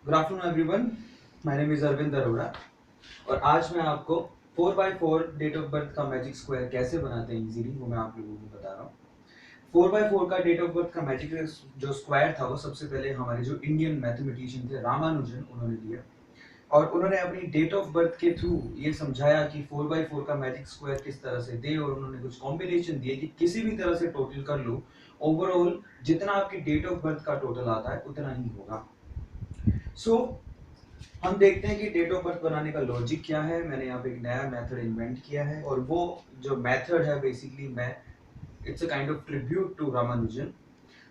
Good afternoon everyone, my name is Arvind Arora और आज मैं आपको 4x4 डेट ऑफ बर्थ का मैजिक स्क्वायर कैसे बनाते हैं इजीली वो मैं आप लोगों को बता रहा हूँ। 4x4 का डेट ऑफ बर्थ का मैजिक जो स्क्वायर था वो सबसे पहले हमारे जो इंडियन मैथमेटिशियन थे रामानुजन उन्होंने दिया और उन्होंने अपनी डेट ऑफ बर्थ के थ्रू ये समझाया कि 4x4 का मैजिक स्क्वायर किस तरह से दे और उन्होंने कुछ कॉम्बिनेशन दिए कि किसी भी तरह से टोटल कर लो, ओवरऑल जितना आपकी डेट ऑफ बर्थ का टोटल आता है उतना ही होगा। सो हम देखते हैं कि डेट ऑफ बर्थ बनाने का लॉजिक क्या है। मैंने यहाँ पे एक नया मेथड इन्वेंट किया है और वो जो मेथड है बेसिकली मैं it's a kind of tribute to Ramanujan.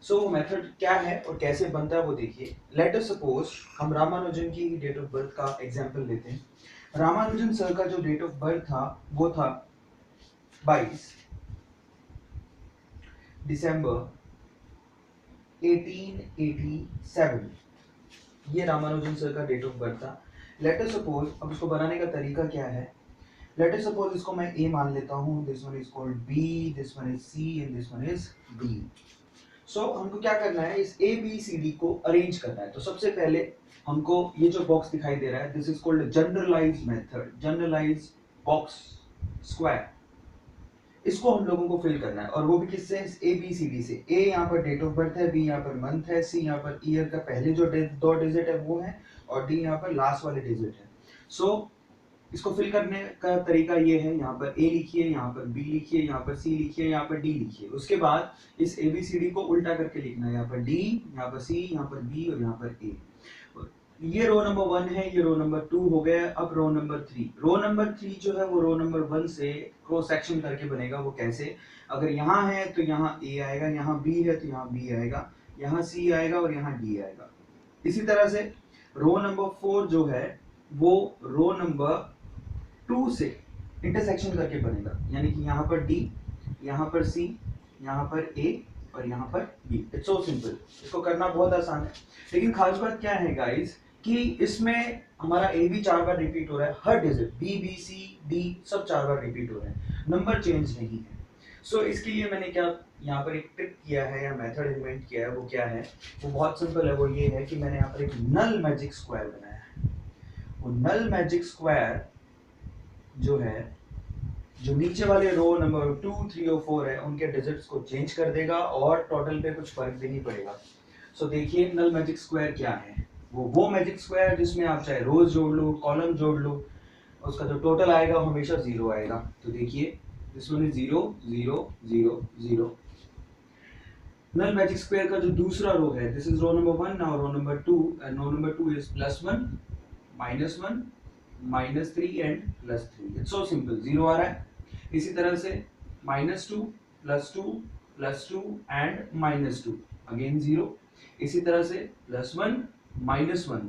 So वो मेथड क्या है और कैसे बनता है वो देखिए। लेट अस सपोज हम रामानुजन की डेट ऑफ बर्थ का एग्जांपल लेते हैं। रामानुजन सर का जो डेट ऑफ बर्थ था वो था 22 दिसंबर 1887। ये रामानुजन सर का डेट ऑफ बर्थ था। लेट अस सपोज, अब इसको बनाने का तरीका क्या है। लेट अस सपोज इसको मैं ए मान लेता हूँ, this one is called B, this one is C and this one is D. So हमको क्या करना है, इस ए बी सी डी को अरेंज करना है। तो सबसे पहले हमको ये जो बॉक्स दिखाई दे रहा है this is called generalize method, generalize box square. इसको हम लोगों को फिल करना है और वो भी किससे, ए बी सी डी से। ए यहाँ पर डेट ऑफ बर्थ है, बी यहाँ पर मंथ है, सी यहाँ पर ईयर का पहले जो दो डिजिट है वो है और डी यहाँ पर लास्ट वाले डिजिट है। सो इसको फिल करने का तरीका ये है, यहाँ पर ए लिखिए, यहाँ पर बी लिखिए, यहाँ पर सी लिखिए, यहाँ पर डी लिखिए। उसके बाद इस ए बी सी डी को उल्टा करके लिखना है, यहाँ पर डी, यहाँ पर सी, यहाँ पर बी और यहाँ पर ए। ये रो नंबर 1 है, ये रो नंबर 2 हो गया। अब रो नंबर 3, रो नंबर 3 जो है वो रो नंबर 1 से क्रॉस सेक्शन करके बनेगा। वो कैसे, अगर यहाँ है तो यहाँ ए आएगा, यहाँ बी है तो यहाँ बी आएगा, यहाँ सी आएगा और यहाँ डी आएगा। इसी तरह से रो नंबर 4 जो है वो रो नंबर 2 से इंटरसेक्शन करके बनेगा, यानी कि यहाँ पर डी, यहाँ पर सी, यहाँ पर ए और यहाँ पर बी। इट्स सो सिंपल, इसको करना बहुत आसान है। लेकिन खास बात क्या है गाइस कि इसमें हमारा ए बी 4 बार रिपीट हो रहा है, हर digit B B C D सब 4 बार रिपीट हो रहे हैं, नंबर चेंज नहीं है। सो इसके लिए मैंने क्या यहाँ पर एक ट्रिक किया है या मेथड इन्वेंट किया है। वो क्या है, वो बहुत सिंपल है। वो ये है कि मैंने यहाँ पर एक नल मैजिक स्क्वायर बनाया है। वो नल मैजिक स्क्वायर जो है, जो नीचे वाले रो नंबर 2 3 और 4 है उनके डिजिट्स को चेंज कर देगा और टोटल पे कुछ फर्क भी नहीं पड़ेगा। सो देखिए नल मैजिक स्क्वायर क्या है, वो मैजिक स्क्वायर जिसमें आप चाहे रोज जोड़ लो, कॉलम जोड़ लो, उसका जो टोटल आएगा वो हमेशा जीरो आएगा। तो देखिए this one is 0 0 0 0। Null magic square का जो दूसरा रो है this is row number 1, now row number 2 and row number 2 is +1 -1 -3 and +3। It's so simple, 0 आ रहा है। इसी तरह से -2 +2 +2 एंड -2 अगेन 0। इसी तरह से +1 -1,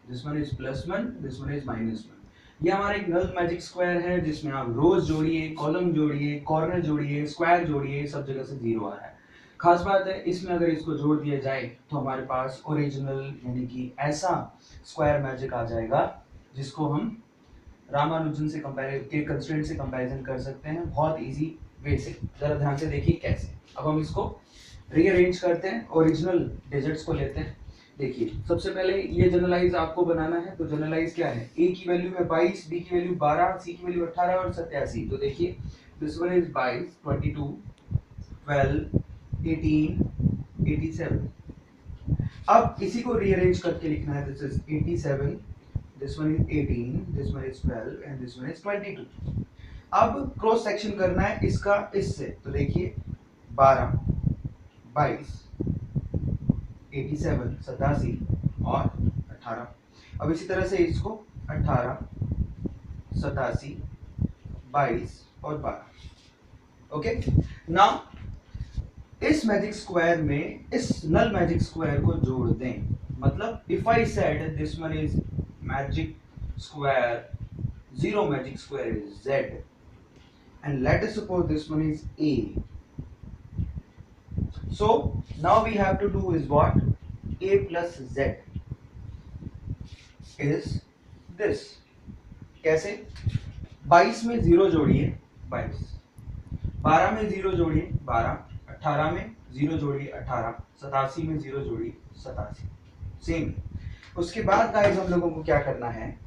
this one is +1, this one is -1। ये हमारा एक नल मैजिक स्क्वायर है जिसमें आप रोज जोड़िए, कॉलम जोड़िए, कॉर्नर जोड़िए, स्क्वायर जोड़िए, सब जगह से 0 आ रहा है। खास बात है इसमें अगर इसको जोड़ दिया जाए तो हमारे पास ओरिजिनल यानी कि ऐसा स्क्वायर मैजिक आ जाएगा जिसको हम रामानुजन से कंस्ट्रेंट से कंपैरिजन कर सकते हैं बहुत इजी वे से। जरा ध्यान से देखिए कैसे। अब हम इसको रीअरेंज करते हैं, ओरिजिनल डिजिट्स को लेते हैं। देखिए सबसे पहले ये जनरलाइज आपको बनाना है। तो जनरलाइज क्या है, ए की वैल्यू है 22, बी की वैल्यू 12, सी की वैल्यू 18 और 87। तो देखिए दिस वन इज 22 22 12 18 87। अब इसी को रीअरेंज करके लिखना है, this is 87, this one is 18, this one is 12 and this one is 22। अब क्रॉस सेक्शन करना है इसका इससे। तो देखिए 12 22 87 87 और 18। अब इसी तरह से इसको 18 87 22 और 12। ओके, नाउ इस मैजिक स्क्वायर में इस नल मैजिक स्क्वायर को जोड़ दें। मतलब if I said this one is magic square, 0 magic square is z, and let us suppose this one is a. So now we have to do is what, a plus z is this। कैसे, 22 में 0 जोड़िए 22, 12 में 0 जोड़िए 12, 18 में 0 जोड़िए 18, 87 में 0 जोड़िए 87। Same उसके बाद गाइस हम लोगों को क्या करना है,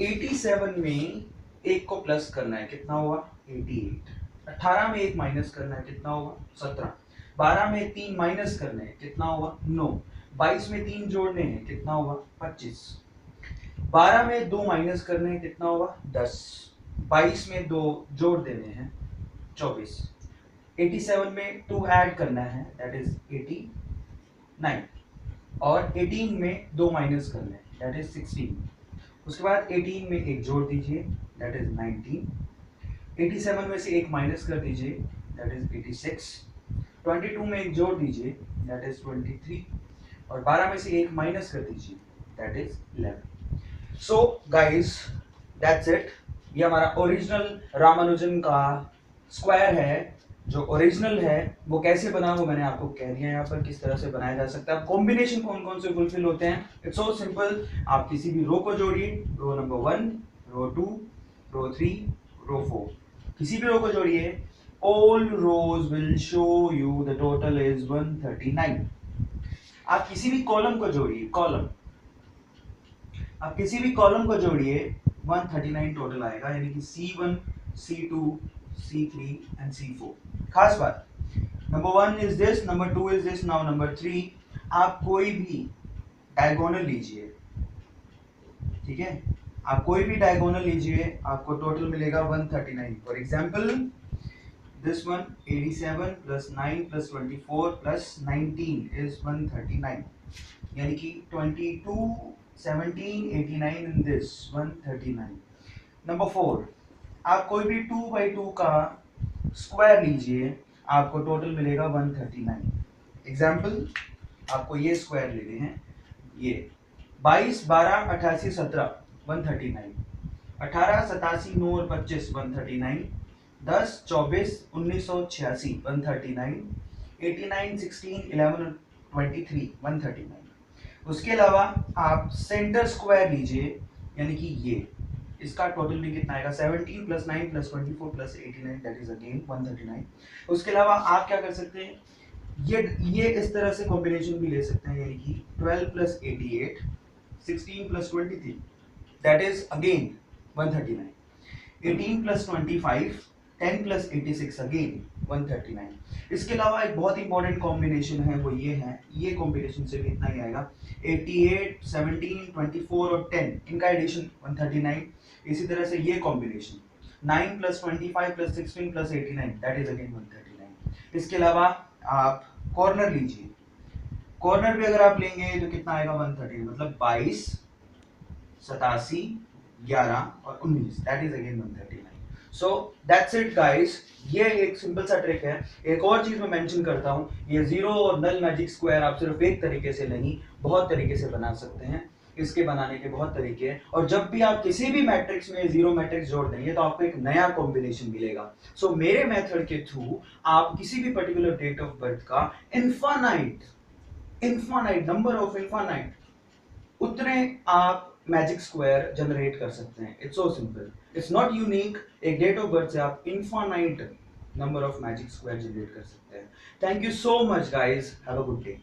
87 में एक को प्लस करना है, कितना हुआ 88। 18 में एक माइनस करना है, कितना हुआ 17। 12 में 3 माइनस करने हैं, कितना हुआ 9। 22 में 3 जोड़ने हैं, कितना हुआ 25। 12 में 2 माइनस करने हैं, कितना हुआ 10। 22 में 2 जोड़ देने हैं 24। 87 में 2 ऐड करना है, दैट इज 89। और 18 में 2 माइनस करना है, दैट इज 16। उसके बाद 18 में एक जोड़ दीजिए, दैट इज 19। 87 में से एक माइनस कर दीजिए, दैट इज 86। 22 में एक जोड़ दीजिए, दैट इज 23। और 12 में से एक माइनस कर दीजिए, that is 11। So guys that's it. ये हमारा ओरिजिनल रामानुजन का स्क्वायर है, जो ओरिजिनल है वो कैसे बना वो मैंने आपको कह दिया यहाँ पर, किस तरह से बनाया जा सकता है। कॉम्बिनेशन कौन कौन से फुलफिल होते हैं, इट्स सो सिंपल। आप किसी भी रो को जोड़िए, रो नंबर 1, रो 2, रो 3, रो 4, किसी भी रो को जोड़िए, all rows will show you the total is 139। आप किसी भी कॉलम को जोड़िए, कॉलम, आप किसी भी कॉलम को जोड़िए, 139 टोटल आएगा, यानी कि C1, C2, C3 and C4। खास बात, number 1 is this, number 2 is this, now number 3। आप कोई भी डायगोनल लीजिए, ठीक है, आप कोई भी डायगोनल लीजिए, आपको टोटल मिलेगा 139। For example this one 87 plus 9 plus 24 plus 19 is 139, यानी कि 22 17 89 in this 139। नंबर 4, आप कोई भी 2 by 2 का स्क्वायर लीजिए, आपको टोटल मिलेगा 139। एग्जाम्पल, आपको ये स्क्वायर लेने हैं, ये 22 12 88 17 139, 18 87 9 और 25 139, 10 24 1986 139, 89 16 11 23 139। उसके अलावा आप सेंटर स्क्वायर लीजिए, यानी कि ये, इसका टोटल भी कितना आएगा 17 plus 9 plus 24 plus 89, that is again 139। उसके अलावा आप क्या कर सकते हैं, ये इस तरह से कॉम्बिनेशन भी ले सकते हैं, यानी कि 12 plus 88 16 plus 23, that is again 139। 18 plus 25 10 plus 86 again 139। इसके अलावा एक बहुत इंपॉर्टेंट कॉम्बिनेशन है, वो ये है, ये कॉम्बिनेशन से भी इतना ही आएगा, 88 17 24 और 10 इनका एडिशन 139। इसी तरह से ये combination 9 plus 25 plus 16 plus 89, that is again 139। इसके अलावा आप कॉर्नर लीजिए, कॉर्नर भी अगर आप लेंगे तो कितना आएगा 130, मतलब 22 87 11 और 19, that is again 139। So that's it guys, ये एक सिंपल सा ट्रिक है। एक और चीज मैं मेंशन करता हूँ, ये जीरो और नल मैजिक स्क्वायर आप सिर्फ एक तरीके से नहीं, बहुत तरीके से बना सकते हैं। इसके बनाने के बहुत तरीके हैं, और जब भी आप किसी भी मैट्रिक्स में जीरो मैट्रिक्स जोड़ देंगे तो आपको एक नया कॉम्बिनेशन मिलेगा। सो मेरे मेथड के थ्रू आप किसी भी पर्टिकुलर डेट ऑफ बर्थ का इनफाइनाइट नंबर ऑफ इनफाइनाइट उतने आप मैजिक स्क्वायर जनरेट कर सकते हैं। It's so simple, it's not unique. एक डेट ऑफ बर्थ से आप infinite number of magic square generate कर सकते हैं। Thank you so much guys, have a good day.